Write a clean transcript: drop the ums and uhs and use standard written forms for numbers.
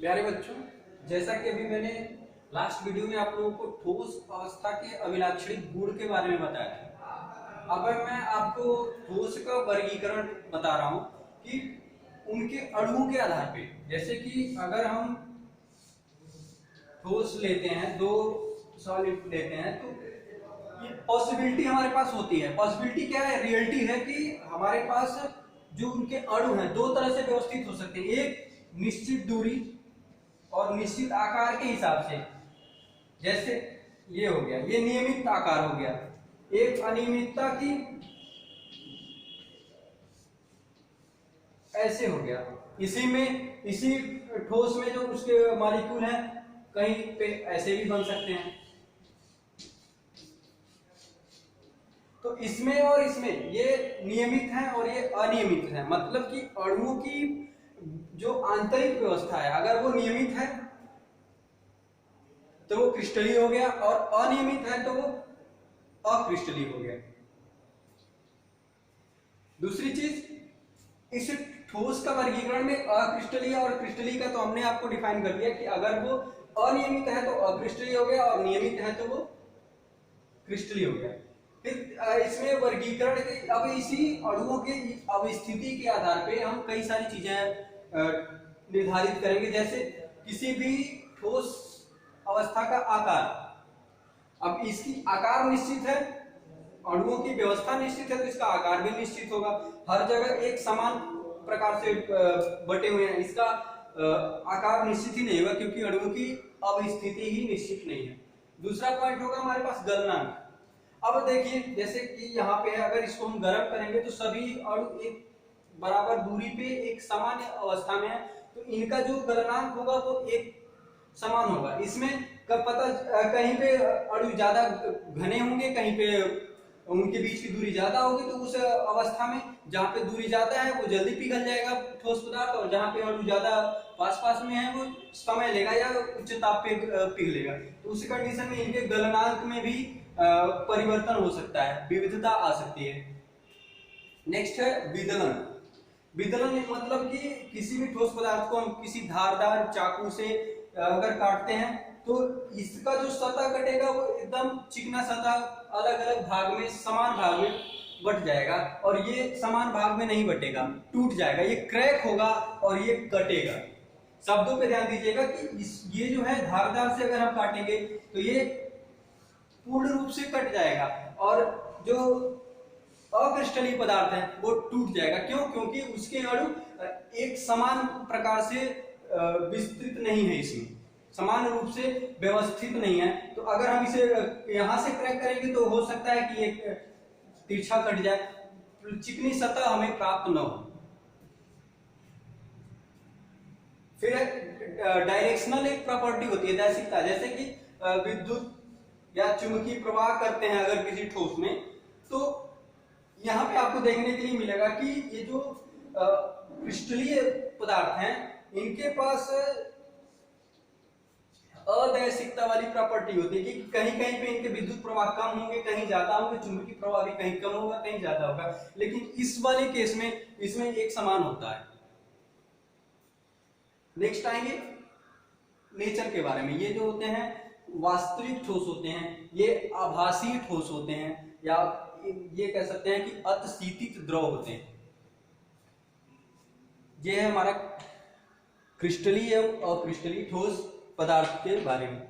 प्यारे बच्चों, जैसा कि अभी मैंने लास्ट वीडियो में आप लोगों को ठोस अवस्था के अभिलाक्षणिक गुण के बारे में बताया था। अब मैं आपको ठोस का वर्गीकरण बता रहा हूं कि उनके अणुओं के आधार पे, जैसे कि अगर हम ठोस लेते हैं, दो सॉलिड लेते हैं, तो ये पॉसिबिलिटी हमारे पास होती है। पॉसिबिलिटी क्या है? रियलिटी है कि हमारे पास जो उनके अणु हैं दो तरह से व्यवस्थित हो सकते हैं। एक निश्चित दूरी और निश्चित आकार के हिसाब से, जैसे ये हो गया, ये नियमित आकार हो गया। एक अनियमितता की ऐसे हो गया। इसी ठोस में जो उसके मॉलिक्यूल हैं कहीं पे ऐसे भी बन सकते हैं। तो इसमें और इसमें ये नियमित है और ये अनियमित है, मतलब कि अणुओं की जो आंतरिक व्यवस्था है, अगर वो नियमित है तो वो क्रिस्टलीय हो गया और अनियमित है तो वो अक्रिस्टलीय हो गया। दूसरी चीज, इस ठोस का वर्गीकरण में अक्रिस्टलीय और क्रिस्टलीय का तो हमने आपको डिफाइन कर दिया कि अगर वो अनियमित है तो अक्रिस्टलीय हो गया और नियमित है तो वो क्रिस्टलीय हो गया। फिर इसमें वर्गीकरण के, अब इसी अणुओं के अवस्थिति के आधार पे हम कई सारी चीजें निर्धारित करेंगे, जैसे किसी भी ठोस अवस्था का आकार। अब इसकी आकार निश्चित है, अणुओं की व्यवस्था निश्चित है, तो इसका आकार भी निश्चित होगा। हर जगह एक समान प्रकार से बटे हुए हैं, इसका आकार निश्चित ही नहीं होगा क्योंकि अणुओं की अवस्थिति ही निश्चित नहीं है। दूसरा पॉइंट होगा हमारे पास गलनांक। अब देखिए, जैसे कि यहाँ पे है, अगर इसको हम गर्म करेंगे तो सभी अणु एक बराबर दूरी पे एक समान अवस्था में है, तो इनका जो गलनांक होगा वो एक समान होगा। इसमें कब पता, कहीं पे अणु ज्यादा घने होंगे, कहीं पे उनके बीच की दूरी ज्यादा होगी, तो उस अवस्था में जहाँ पे दूरी ज्यादा है वो जल्दी पिघल जाएगा ठोस पदार्थ, और जहाँ पे अणु ज्यादा पास पास में है वो समय लेगा या उच्च ताप पे पिघलेगा। तो उस कंडीशन में इनके गलनांक में भी परिवर्तन हो सकता है, विविधता आ सकती है। नेक्स्ट है विदलन। विदलन मतलब कि किसी भी ठोस पदार्थ को हम किसी धारदार चाकू से अगर काटते हैं तो इसका जो सतह कटेगा वो एकदम चिकना सतह अलग अलग भाग में, समान भाग में बट जाएगा, और ये समान भाग में नहीं बटेगा, टूट जाएगा, ये क्रैक होगा और ये कटेगा। शब्दों पे ध्यान दीजिएगा कि ये जो है धारदार से अगर हम काटेंगे तो ये पूर्ण रूप से कट जाएगा, और जो अक्रिस्टलीय पदार्थ है वो टूट जाएगा। क्यों? क्योंकि उसके अणु एक समान प्रकार से विस्तृत नहीं है, इसमें समान रूप से व्यवस्थित नहीं है। तो अगर हम इसे यहां से क्रैक करेंगे तो हो सकता है कि एक तिरछा कट जाए, चिकनी सतह हमें प्राप्त न हो। फिर डायरेक्शनल एक प्रॉपर्टी होती है, दैशिकता, जैसे कि विद्युत या चुंबकीय प्रवाह करते हैं अगर किसी ठोस में, तो यहाँ पे आपको देखने के लिए मिलेगा कि ये जो क्रिस्टलीय पदार्थ हैं इनके पास अदैशिकता वाली प्रॉपर्टी होती है कि कहीं कहीं पे इनके विद्युत प्रवाह कम होंगे, कहीं ज्यादा होंगे, चुंबकीय प्रवाह भी कहीं कम होगा, कहीं ज्यादा होगा, लेकिन इस वाले केस में इसमें एक समान होता है। नेक्स्ट आएंगे नेचर के बारे में। ये जो होते हैं वास्तविक ठोस होते हैं, ये आभासी ठोस होते हैं, या ये कह सकते हैं कि अतशीतित द्रव होते हैं। ये है हमारा क्रिस्टलीय एवं अक्रिस्टलीय ठोस पदार्थ के बारे में।